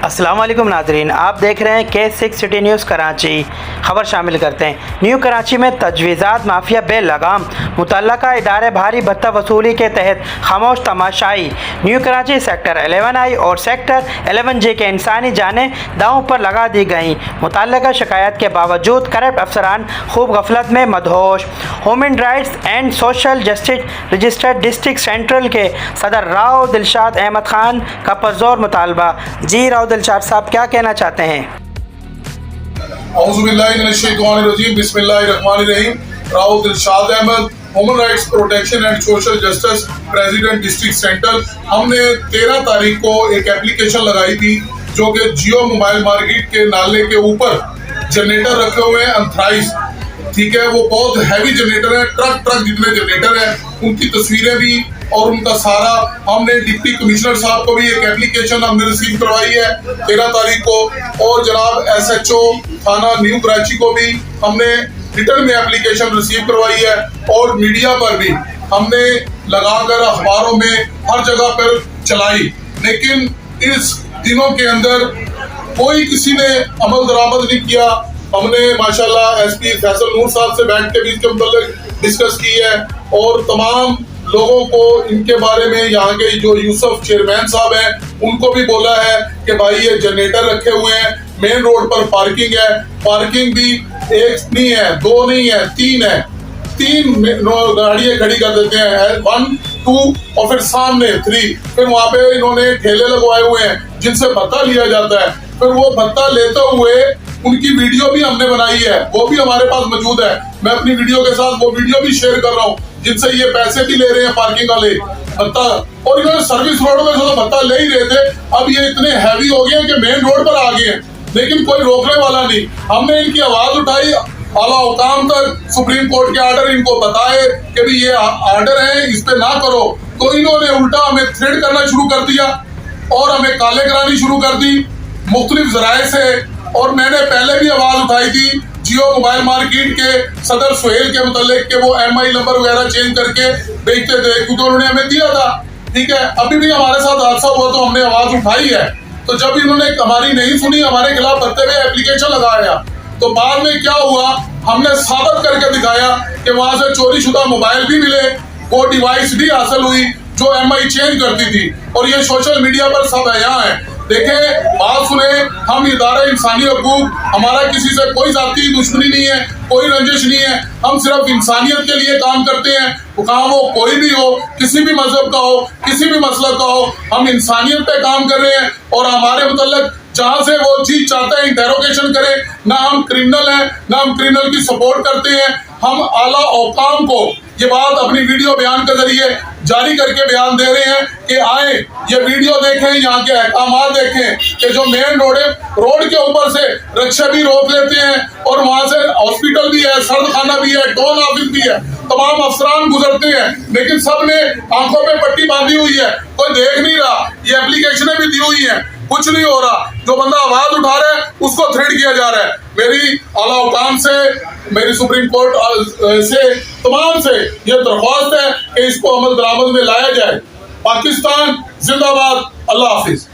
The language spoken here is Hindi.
अस्सलाम वालेकुम नाजरीन, आप देख रहे हैं K6 सिटी न्यूज़ कराची। खबर शामिल करते हैं। न्यू कराची में तजवीज़ात माफिया बेलगाम, मुतल्लका इदारे भारी भत्ता वसूली के तहत खामोश तमाशाई। न्यू कराची सेक्टर 11I और सेक्टर 11J के इंसानी जानें दांव पर लगा दी गईं। मुतल्लका शिकायत के बावजूद करप्ट अफसरान खूब गफलत में मदहोश। Human rights and social justice registered district central के सदर राव दिलशाद अहमद खान का पुरजोर मुतालबा। जी राव दिलशाद साहब, क्या कहना चाहते हैं? बिस्मिल्लाहिर्रहमानिर्रहीम। Rao Dilshad Ahmad, human rights protection and social justice president district central. हमने 13 तारीख को एक एप्लीकेशन लगाई थी जो कि जियो मोबाइल मार्केट के नाले के ऊपर जनरेटर रखे हुए हैं अनथराइज, ठीक है। वो बहुत हैवी जनरेटर है, ट्रक जितने जनरेटर है, उनकी तस्वीरें भी और उनका सारा हमने डिप्टी कमिश्नर साहब को भी एक एप्लीकेशन हमने रिसीव करवाई है 13 तारीख को, और जनाब SHO थाना न्यू कराची को भी हमने रिटर्न में एप्लीकेशन रिसीव करवाई है, और मीडिया पर भी हमने लगाकर अखबारों में हर जगह पर चलाई। लेकिन इस दिनों के अंदर कोई किसी ने अमल दरामद नहीं किया। हमने माशाल्लाह SP फैसल नूर साहब से बैठ के भी इसके मतलब डिस्कस की है, और तमाम लोगों को इनके बारे में, यहाँ के जो यूसुफ चेयरमैन साहब हैं उनको भी बोला है कि भाई ये जनरेटर रखे हुए हैं, मेन रोड पर पार्किंग है, पार्किंग भी एक नहीं है, 2 नहीं है, 3 है, 3 गाड़ियां खड़ी कर देते हैं, 1 2 और फिर सामने 3। फिर वहां पे इन्होंने ठेले लगवाए हुए हैं जिनसे भत्ता लिया जाता है। फिर वो भत्ता लेते हुए उनकी वीडियो भी हमने बनाई है, वो भी हमारे पास मौजूद है। मैं अपनी वीडियो के साथ वो वीडियो भी शेयर कर रहा हूँ जिनसे ये पैसे भी ले रहे हैं पार्किंग वाले भत्ता, और इन्होंने सर्विस रोड में तो भत्ता ले ही रहे थे। अब ये इतने हैवी हो गए कि मेन रोड पर आ गए हैं, लेकिन कोई रोकने वाला नहीं। हमने इनकी आवाज उठाई आला हुकाम तक, सुप्रीम कोर्ट के ऑर्डर इनको बताए कि भी ये ऑर्डर है, इस पे ना करो, तो इन्होंने उल्टा हमें थ्रेड करना शुरू कर दिया और हमें काले करानी शुरू कर दी मुख्तलिफ जराए से। और मैंने पहले भी आवाज उठाई थी जियो मोबाइल मार्केट के सदर सुहेल के मुतालिक के वो MI नंबर वगैरह चेंज करके बेचते थे, क्योंकि उन्होंने हमें दिया था, ठीक है। अभी भी हमारे साथ हादसा हुआ तो हमने आवाज उठाई है, तो जब इन्होंने हमारी नहीं सुनी, हमारे खिलाफ भरते हुए एप्लीकेशन लगाया, तो बाद में क्या हुआ, हमने साबित करके दिखाया कि वहां से चोरी शुदा मोबाइल भी मिले, वो डिवाइस भी हासिल हुई जो MI चेंज करती थी, और ये सोशल मीडिया पर सब है, यहाँ है। देखें, बात सुने, हम इदारा इंसानी हकूक, हमारा किसी से कोई जाती दुश्मनी नहीं है, कोई रंजिश नहीं है, हम सिर्फ इंसानियत के लिए काम करते हैं। काम वो कोई भी हो, किसी भी मजहब का हो, किसी भी मसलक का हो, हम इंसानियत पे काम कर रहे हैं, और हमारे मुतल्लक जहाँ से वो चीज चाहते हैं इंटेरोगेशन करें, ना हम क्रिमिनल हैं, ना हम क्रिमिनल की सपोर्ट करते हैं। हम आला औकाम को ये बात अपनी वीडियो बयान के जरिए जारी करके बयान दे रहे हैं कि आए ये वीडियो देखें, यहाँ के अहकामात देखें कि जो मेन रोड है, रोड के ऊपर से रिक्शा भी रोक लेते हैं, और वहां से हॉस्पिटल भी है, सर्द खाना भी है, टोल ऑफिस भी है, तमाम अफसरान गुजरते हैं, लेकिन सबने आंखों पे पट्टी बांधी हुई है, कोई देख नहीं रहा। ये एप्लीकेशनें भी दी हुई है, कुछ नहीं हो रहा। जो बंदा आवाज उठा रहा है उसको थ्रेड किया जा रहा है। मेरी आला हुकाम से, मेरी सुप्रीम कोर्ट से, तमाम से ये दरख्वास्त है कि इसको अमल दरामद में लाया जाए। पाकिस्तान जिंदाबाद। अल्लाह हाफिज।